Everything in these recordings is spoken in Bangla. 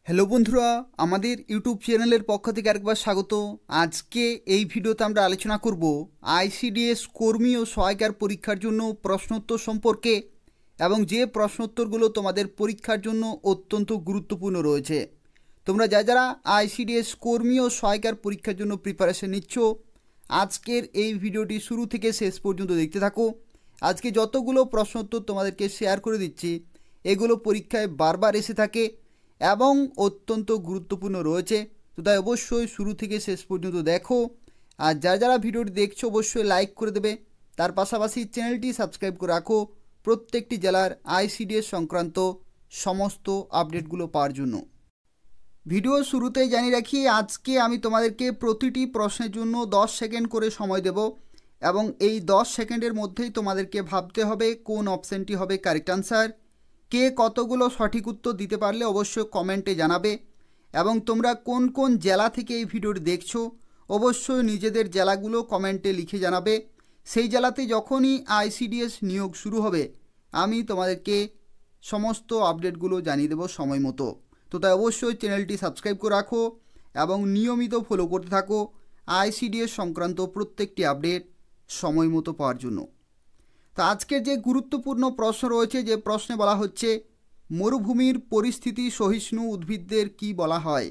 হ্যালো বন্ধুরা, আমাদের ইউটিউব চ্যানেলের পক্ষ থেকে আরেকবার স্বাগত। আজকে এই ভিডিওতে আমরা আলোচনা করব আইসিডিএস কর্মী ও সহায়িকার পরীক্ষার জন্য প্রশ্নোত্তর সম্পর্কে এবং যে প্রশ্নোত্তরগুলো তোমাদের পরীক্ষার জন্য অত্যন্ত গুরুত্বপূর্ণ রয়েছে। তোমরা যারা আইসিডিএস কর্মী ও সহায়িকার পরীক্ষার জন্য প্রিপারেশন নিচ্ছ, আজকের এই ভিডিওটি শুরু থেকে শেষ পর্যন্ত দেখতে থাকো। আজকে যতগুলো প্রশ্নোত্তর তোমাদেরকে শেয়ার করে দিচ্ছি, এগুলো পরীক্ষায় বারবার এসে থাকে এবং অত্যন্ত গুরুত্বপূর্ণ রয়েছে। তো তাই অবশ্যই শুরু থেকে শেষ পর্যন্ত দেখো। আর যারা ভিডিওটি দেখছো অবশ্যই লাইক করে দেবে। তার পাশাপাশি চ্যানেলটি সাবস্ক্রাইব করে রাখো প্রত্যেকটি জেলার আইসিডিএস সংক্রান্ত সমস্ত আপডেটগুলো পাওয়ার জন্য। ভিডিও শুরুতেই জানিয়ে রাখি, আজকে আমি তোমাদেরকে প্রতিটি প্রশ্নের জন্য 10 সেকেন্ড করে সময় দেব এবং এই 10 সেকেন্ডের মধ্যেই তোমাদেরকে ভাবতে হবে কোন অপশানটি হবে কারেক্ট আনসার। কে কতগুলো সঠিক উত্তর দিতে পারলে অবশ্যই কমেন্টে জানাবে এবং তোমরা কোন কোন জেলা থেকে এই ভিডিওটি দেখছো অবশ্যই নিজেদের জেলাগুলো কমেন্টে লিখে জানাবে। সেই জেলাতে যখনই আইসিডিএস নিয়োগ শুরু হবে আমি তোমাদেরকে সমস্ত আপডেটগুলো জানিয়ে দেবো সময় মতো। তো তাই অবশ্যই চ্যানেলটি সাবস্ক্রাইব করে রাখো এবং নিয়মিত ফলো করতে থাকো আইসিডিএস সংক্রান্ত প্রত্যেকটি আপডেট সময় মতো পাওয়ার জন্য। তো আজকের যে গুরুত্বপূর্ণ প্রশ্ন রয়েছে, যে প্রশ্নে বলা হচ্ছে মরুভূমির পরিস্থিতি সহিষ্ণু উদ্ভিদদের কি বলা হয়,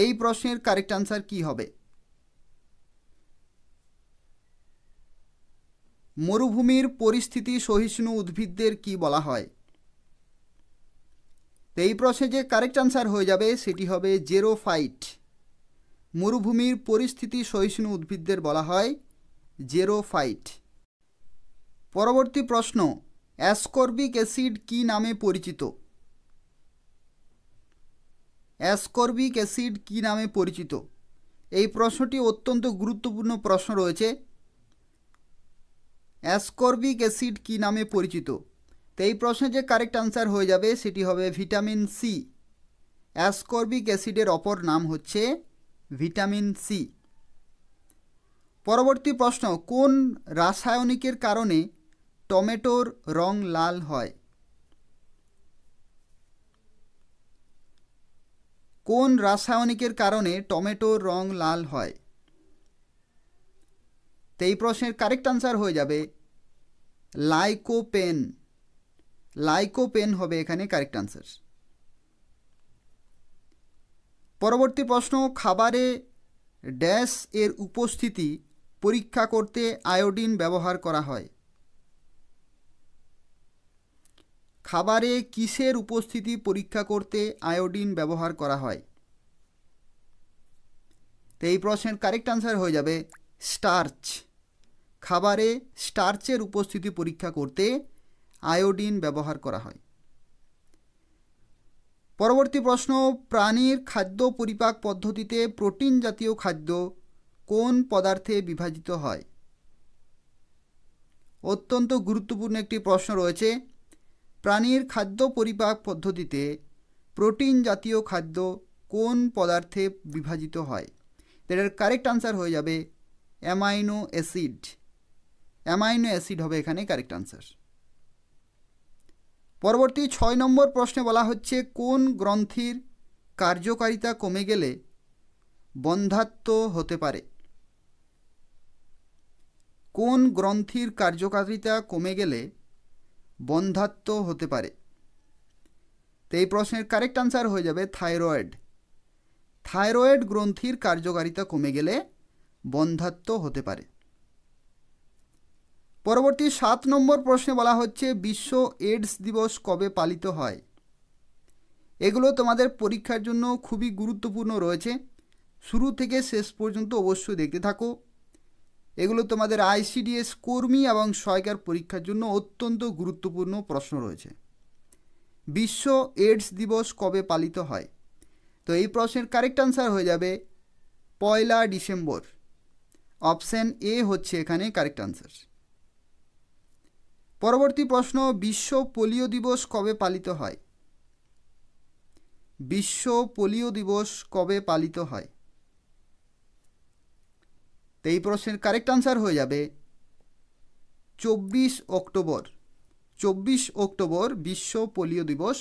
এই প্রশ্নের কারেক্ট আনসার কি হবে? মরুভূমির পরিস্থিতি সহিষ্ণু উদ্ভিদদের কি বলা হয়? তো এই প্রশ্নে যে কারেক্ট আনসার হয়ে যাবে সেটি হবে জেরোফাইট। মরুভূমির পরিস্থিতি সহিষ্ণু উদ্ভিদদের বলা হয় জেরোফাইট। পরবর্তী প্রশ্ন, অ্যাসকর্বিক অ্যাসিড কি নামে পরিচিত? অ্যাসকর্বিক অ্যাসিড কি নামে পরিচিত? এই প্রশ্নটি অত্যন্ত গুরুত্বপূর্ণ প্রশ্ন রয়েছে। অ্যাসকর্বিক অ্যাসিড কি নামে পরিচিত? তো এই প্রশ্নের যে কারেক্ট আনসার হয়ে যাবে সেটি হবে ভিটামিন সি। অ্যাসকর্বিক অ্যাসিডের অপর নাম হচ্ছে ভিটামিন সি। পরবর্তী প্রশ্ন, কোন রাসায়নিকের কারণে টমেটোর রং লাল হয়? কোন রাসায়নিকের কারণে টমেটোর রং লাল হয়? তো এই প্রশ্নের কারেক্ট আনসার হয়ে যাবে লাইকোপেন। লাইকোপেন হবে এখানে কারেক্ট আনসার। পরবর্তী প্রশ্ন, খাবারে ড্যাশ এর উপস্থিতি পরীক্ষা করতে আয়োডিন ব্যবহার করা হয়? খাবারে কিসের উপস্থিতি পরীক্ষা করতে আয়োডিন ব্যবহার করা হয়? তো এই প্রশ্নের কারেক্ট আনসার হয়ে যাবে স্টার্চ। খাবারে স্টার্চের উপস্থিতি পরীক্ষা করতে আয়োডিন ব্যবহার করা হয়। পরবর্তী প্রশ্ন, প্রাণীর খাদ্য পরিপাক পদ্ধতিতে প্রোটিন জাতীয় খাদ্য কোন পদার্থে বিভাজিত হয়? অত্যন্ত গুরুত্বপূর্ণ একটি প্রশ্ন রয়েছে। প্রাণীর খাদ্য পরিপাক পদ্ধতিতে প্রোটিন জাতীয় খাদ্য কোন পদার্থে বিভাজিত হয়? এটার কারেক্ট আনসার হয়ে যাবে অ্যামাইনো অ্যাসিড। অ্যামাইনো অ্যাসিড হবে এখানে কারেক্ট আনসার। পরবর্তী 6 নম্বর প্রশ্নে বলা হচ্ছে কোন গ্রন্থির কার্যকারিতা কমে গেলে বন্ধ্যাত্ব হতে পারে? কোন গ্রন্থির কার্যকারিতা কমে গেলে বন্ধ্যাত্ব হতে পারে? তো এই প্রশ্নের কারেক্ট আনসার হয়ে যাবে থাইরয়েড। থাইরয়েড গ্রন্থির কার্যকারিতা কমে গেলে বন্ধ্যাত্ব হতে পারে। পরবর্তী 7 নম্বর প্রশ্নে বলা হচ্ছে বিশ্ব এইডস দিবস কবে পালিত হয়? এগুলো তোমাদের পরীক্ষার জন্য খুবই গুরুত্বপূর্ণ রয়েছে। শুরু থেকে শেষ পর্যন্ত অবশ্যই দেখতে থাকো। এগুলো তোমাদের আইসিডিএস কর্মী এবং সহায়িকার পরীক্ষার জন্য অত্যন্ত গুরুত্বপূর্ণ প্রশ্ন রয়েছে। বিশ্ব এইডস দিবস কবে পালিত হয়? তো এই প্রশ্নের কারেক্ট আনসার হয়ে যাবে 1 ডিসেম্বর। অপশান এ হচ্ছে এখানে কারেক্ট আনসার। পরবর্তী প্রশ্ন, বিশ্ব পোলিও দিবস কবে পালিত হয়? বিশ্ব পোলিও দিবস কবে পালিত হয়? তো এই প্রশ্নের কারেক্ট আনসার হয়ে যাবে 24 অক্টোবর। 24 অক্টোবর বিশ্ব পোলিও দিবস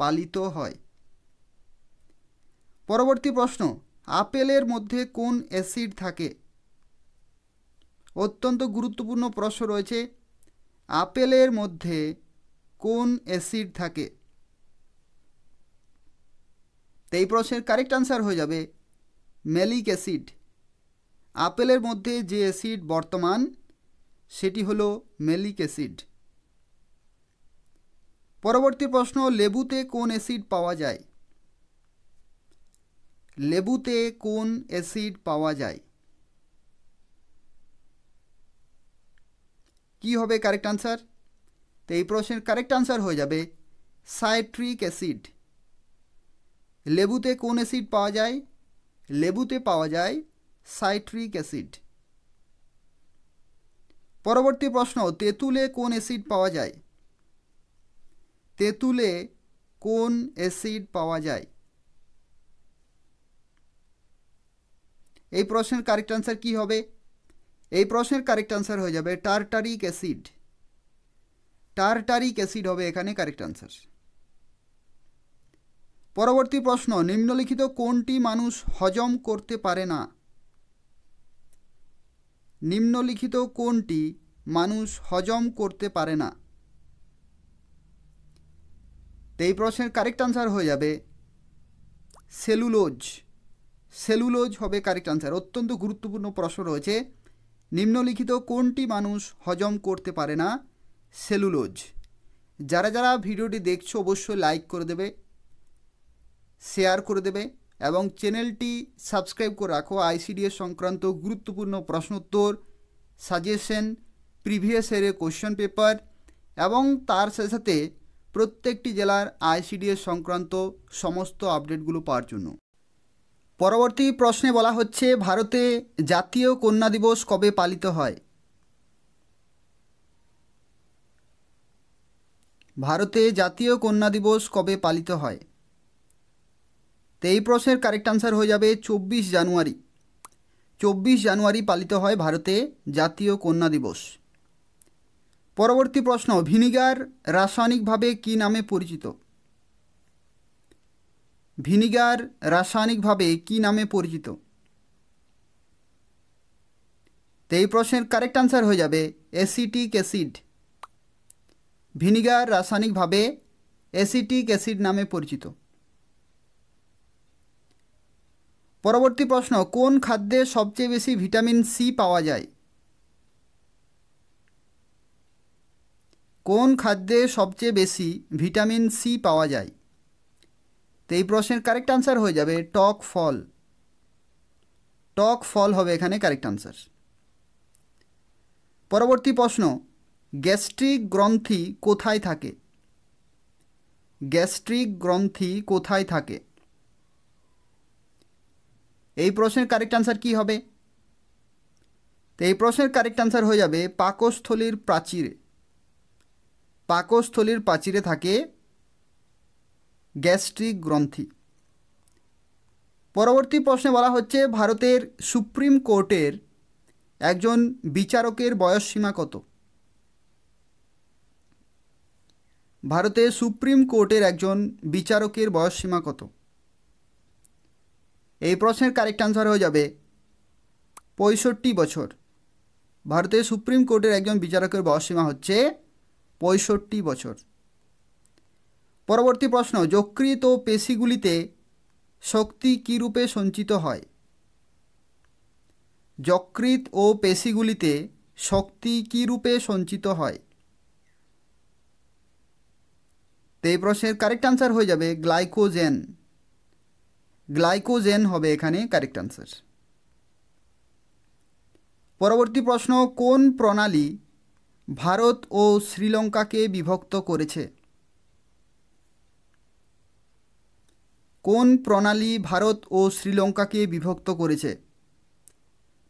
পালিত হয়। পরবর্তী প্রশ্ন, আপেলের মধ্যে কোন অ্যাসিড থাকে? অত্যন্ত গুরুত্বপূর্ণ প্রশ্ন রয়েছে, আপেলের মধ্যে কোন অ্যাসিড থাকে? তো এই প্রশ্নের কারেক্ট আনসার হয়ে যাবে ম্যালিক অ্যাসিড। আপেলের মধ্যে যে অ্যাসিড বর্তমান সেটি হলো ম্যালিক অ্যাসিড। পরবর্তী প্রশ্ন, লেবুতে কোন অ্যাসিড পাওয়া যায়? লেবুতে কোন অ্যাসিড পাওয়া যায়? কি হবে কারেক্ট আনসার? তো এই প্রশ্নের কারেক্ট আনসার হয়ে যাবে সাইট্রিক অ্যাসিড। লেবুতে কোন অ্যাসিড পাওয়া যায়? লেবুতে পাওয়া যায় সাইট্রিক অ্যাসিড। পরবর্তী প্রশ্ন, তেঁতুলে কোন অ্যাসিড পাওয়া যায়? তেঁতুলে কোন অ্যাসিড পাওয়া যায়? এই প্রশ্নের কারেক্ট আনসার কি হবে? এই প্রশ্নের কারেক্ট আনসার হয়ে যাবে টার্টারিক অ্যাসিড। টার্টারিক অ্যাসিড হবে এখানে কারেক্ট আনসার। পরবর্তী প্রশ্ন, নিম্নলিখিত কোনটি মানুষ হজম করতে পারে না? নিম্নলিখিত কোনটি মানুষ হজম করতে পারে না? তো এই প্রশ্নের কারেক্ট আনসার হয়ে যাবে সেলুলোজ। সেলুলোজ হবে কারেক্ট আনসার। অত্যন্ত গুরুত্বপূর্ণ প্রশ্ন রয়েছে, নিম্নলিখিত কোনটি মানুষ হজম করতে পারে না? সেলুলোজ। যারা যারা ভিডিওটি দেখছো অবশ্যই লাইক করে দেবে, শেয়ার করে দেবে এবং চ্যানেলটি সাবস্ক্রাইব করে রাখো। আইসিডিএস সংক্রান্ত গুরুত্বপূর্ণ প্রশ্নোত্তর, সাজেশন, প্রিভিয়াস ইয়ারের কোশ্চেন পেপার এবং তার সাথে সাথে প্রত্যেকটি জেলার আইসিডিএস সংক্রান্ত সমস্ত আপডেটগুলো পাওয়ার জন্য। পরবর্তী প্রশ্নে বলা হচ্ছে, ভারতে জাতীয় কন্যা দিবস কবে পালিত হয়? ভারতে জাতীয় কন্যা দিবস কবে পালিত হয়? তো এই প্রশ্নের কারেক্ট আনসার হয়ে যাবে 24 জানুয়ারি। 24 জানুয়ারি পালিত হয় ভারতে জাতীয় কন্যা দিবস। পরবর্তী প্রশ্ন, ভিনিগার রাসায়নিকভাবে কী নামে পরিচিত? ভিনিগার রাসায়নিকভাবে কী নামে পরিচিত? তো এই প্রশ্নের কারেক্ট আনসার হয়ে যাবে অ্যাসিটিক অ্যাসিড। ভিনিগার রাসায়নিকভাবে অ্যাসিটিক অ্যাসিড নামে পরিচিত। পরবর্তী প্রশ্ন, কোন খাদ্যে সবচেয়ে বেশি ভিটামিন সি পাওয়া যায়? কোন খাদ্যে সবচেয়ে বেশি ভিটামিন সি পাওয়া যায়? তো এই প্রশ্নের কারেক্ট আনসার হয়ে যাবে টক ফল। টক ফল হবে এখানে কারেক্ট আনসার। পরবর্তী প্রশ্ন, গ্যাস্ট্রিক গ্রন্থি কোথায় থাকে? গ্যাস্ট্রিক গ্রন্থি কোথায় থাকে? এই প্রশ্নের কারেক্ট আনসার কি হবে? তো এই প্রশ্নের কারেক্ট আনসার হয়ে যাবে পাকস্থলীর প্রাচীরে। পাকস্থলীর প্রাচীরে থাকে গ্যাস্ট্রিক গ্রন্থি। পরবর্তী প্রশ্নে বলা হচ্ছে, ভারতের সুপ্রিম কোর্টের একজন বিচারকের বয়সসীমা কত? ভারতের সুপ্রিম কোর্টের একজন বিচারকের বয়সসীমা কত? এই প্রশ্নের কারেক্ট আনসার হয়ে যাবে 65 বছর। ভারতের সুপ্রিম কোর্টের একজন বিচারকের বয়সসীমা হচ্ছে 65 বছর। পরবর্তী প্রশ্ন, যকৃৎ ও পেশিগুলিতে শক্তি কী রূপে সঞ্চিত হয়? যকৃৎ ও পেশিগুলিতে শক্তি কী রূপে সঞ্চিত হয়? তো এই প্রশ্নের কারেক্ট আনসার হয়ে যাবে গ্লাইকোজেন। গ্লাইকোজেন হবে এখানে কারেক্ট আনসার। পরবর্তী প্রশ্ন, কোন প্রণালী ভারত ও শ্রীলঙ্কাকে বিভক্ত করেছে? কোন প্রণালী ভারত ও শ্রীলঙ্কাকে বিভক্ত করেছে?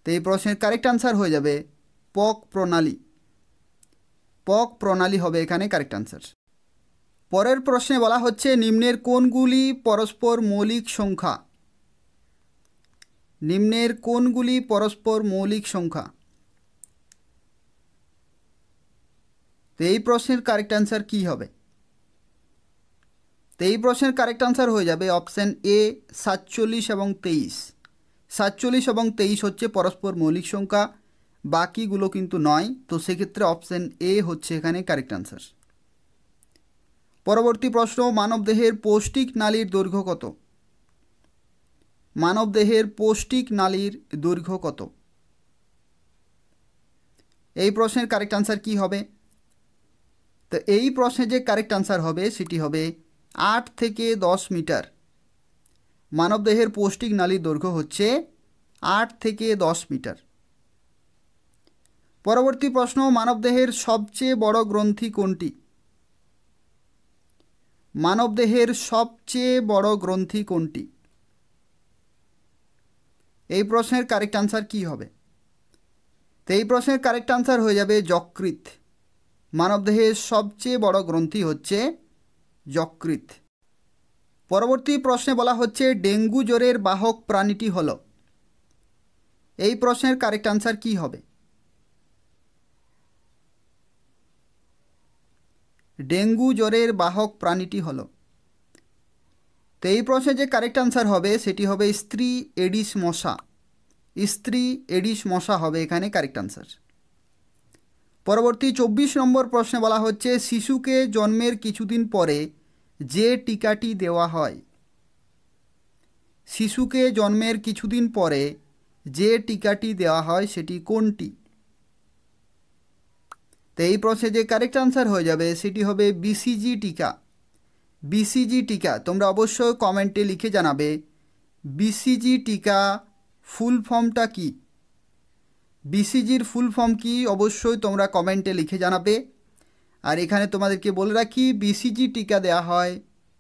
তো এই প্রশ্নের কারেক্ট আনসার হয়ে যাবে পক প্রণালী। পক প্রণালী হবে এখানে কারেক্ট আনসার। পরের প্রশ্নে বলা হচ্ছে, নিম্নের কোনগুলি পরস্পর মৌলিক সংখ্যা? নিম্নের কোনগুলি পরস্পর মৌলিক সংখ্যা? তো এই প্রশ্নের কারেক্ট আনসার কি হবে? তো এই প্রশ্নের কারেক্ট আনসার হয়ে যাবে অপশান এ 47 এবং 23। 47 এবং 23 হচ্ছে পরস্পর মৌলিক সংখ্যা, বাকিগুলো কিন্তু নয়। তো সেক্ষেত্রে অপশান এ হচ্ছে এখানে কারেক্ট আনসার। পরবর্তী প্রশ্ন, মানবদেহের পৌষ্টিক নালীর দৈর্ঘ্য কত? মানবদেহের পৌষ্টিক নালীর দৈর্ঘ্য কত? এই প্রশ্নের কারেক্ট আনসার কি হবে? তো এই প্রশ্নের যে কারেক্ট আনসার হবে সেটি হবে 8 থেকে 10 মিটার। মানবদেহের পৌষ্টিক নালীর দৈর্ঘ্য হচ্ছে 8 থেকে 10 মিটার। পরবর্তী প্রশ্ন, মানবদেহের সবচেয়ে বড় গ্রন্থি কোনটি? মানবদেহের সবচেয়ে বড় গ্রন্থি কোনটি? এই প্রশ্নের কারেক্ট আনসার কি হবে? তো এই প্রশ্নের কারেক্ট আনসার হয়ে যাবে যকৃৎ। মানবদেহের সবচেয়ে বড় গ্রন্থি হচ্ছে যকৃৎ। পরবর্তী প্রশ্নে বলা হচ্ছে ডেঙ্গু জ্বরের বাহক প্রাণীটি হলো। এই প্রশ্নের কারেক্ট আনসার কি হবে? ডেঙ্গু জ্বরের বাহক প্রাণীটি হলো। তো এই প্রশ্নের যে কারেক্ট আনসার হবে সেটি হবে স্ত্রী এডিস মশা। স্ত্রী এডিস মশা হবে এখানে কারেক্ট আনসার। পরবর্তী 24 নম্বর প্রশ্নে বলা হচ্ছে শিশুকে জন্মের কিছুদিন পরে যে টিকাটি দেওয়া হয়। শিশুকে জন্মের কিছুদিন পরে যে টিকাটি দেওয়া হয় সেটি কোনটি? তো এই প্রশ্নে যে কারেক্ট আনসার হয়ে যাবে সেটি হবে বিসিজি টিকা। বিসিজি টিকা তোমরা অবশ্যই কমেন্টে লিখে জানাবে বিসিজি টিকা ফুল ফর্মটা কি। বিসিজির ফুল ফর্ম কি অবশ্যই তোমরা কমেন্টে লিখে জানাবে। আর এখানে তোমাদেরকে বলে রাখি বিসিজি টিকা দেওয়া হয়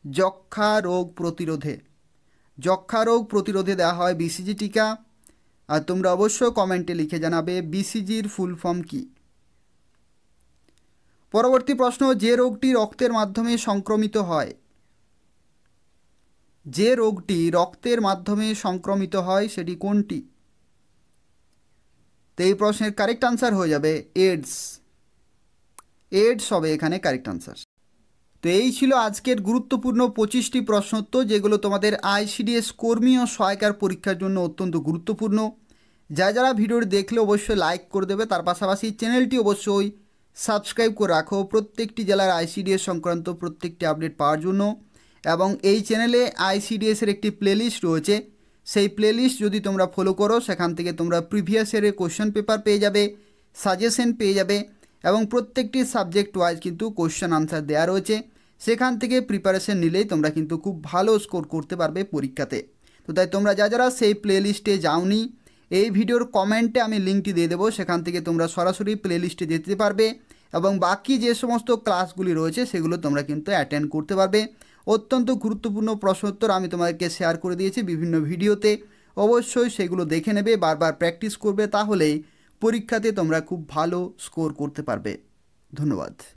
যক্ষ্মা রোগ প্রতিরোধে। যক্ষ্মা রোগ প্রতিরোধে দেওয়া হয় বিসিজি টিকা। আর তোমরা অবশ্যই কমেন্টে লিখে জানাবে বিসিজির ফুল ফর্ম কি। পরবর্তী প্রশ্ন, যে রোগটি রক্তের মাধ্যমে সংক্রমিত হয়। যে রোগটি রক্তের মাধ্যমে সংক্রমিত হয় সেটি কোনটি? তো এই প্রশ্নের কারেক্ট আনসার হয়ে যাবে এইডস। এইডস হবে এখানে কারেক্ট আনসার। তো এই ছিল আজকের গুরুত্বপূর্ণ 25টি প্রশ্নোত্তর, যেগুলো তোমাদের আইসিডিএস কর্মী ও সহায়িকার পরীক্ষার জন্য অত্যন্ত গুরুত্বপূর্ণ। যারা ভিডিওটি দেখলে অবশ্যই লাইক করে দেবে, তার পাশাপাশি চ্যানেলটি অবশ্যই সাবস্ক্রাইব করে রাখো প্রত্যেকটি জেলার আইসিডিএস সংক্রান্ত প্রত্যেকটি আপডেট পাওয়ার জন্য। এবং এই চ্যানেলে আইসিডিএসের একটি প্লেলিস্ট রয়েছে, সেই প্লেলিস্ট যদি তোমরা ফলো করো সেখান থেকে তোমরা প্রিভিয়াস ইয়ারের কোশ্চেন পেপার পেয়ে যাবে, সাজেশন পেয়ে যাবে এবং প্রত্যেকটি সাবজেক্ট ওয়াইজ কিন্তু কোশ্চেন আনসার দেওয়া রয়েছে। সেখান থেকে প্রিপারেশন নিলেই তোমরা কিন্তু খুব ভালো স্কোর করতে পারবে পরীক্ষাতে। তো তাই তোমরা যারা সেই প্লেলিস্টে যাওনি, এই ভিডিওর কমেন্টে আমি লিঙ্কটি দিয়ে দেবো, সেখান থেকে তোমরা সরাসরি প্লেলিস্টে যেতে পারবে এবং বাকি যে সমস্ত ক্লাসগুলি রয়েছে সেগুলো তোমরা কিন্তু অ্যাটেন্ড করতে পারবে। অত্যন্ত গুরুত্বপূর্ণ প্রশ্নোত্তর আমি তোমাদেরকে শেয়ার করে দিয়েছি বিভিন্ন ভিডিওতে, অবশ্যই সেগুলো দেখে নেবে, বারবার প্র্যাকটিস করবে, তাহলেই পরীক্ষাতে তোমরা খুব ভালো স্কোর করতে পারবে। ধন্যবাদ।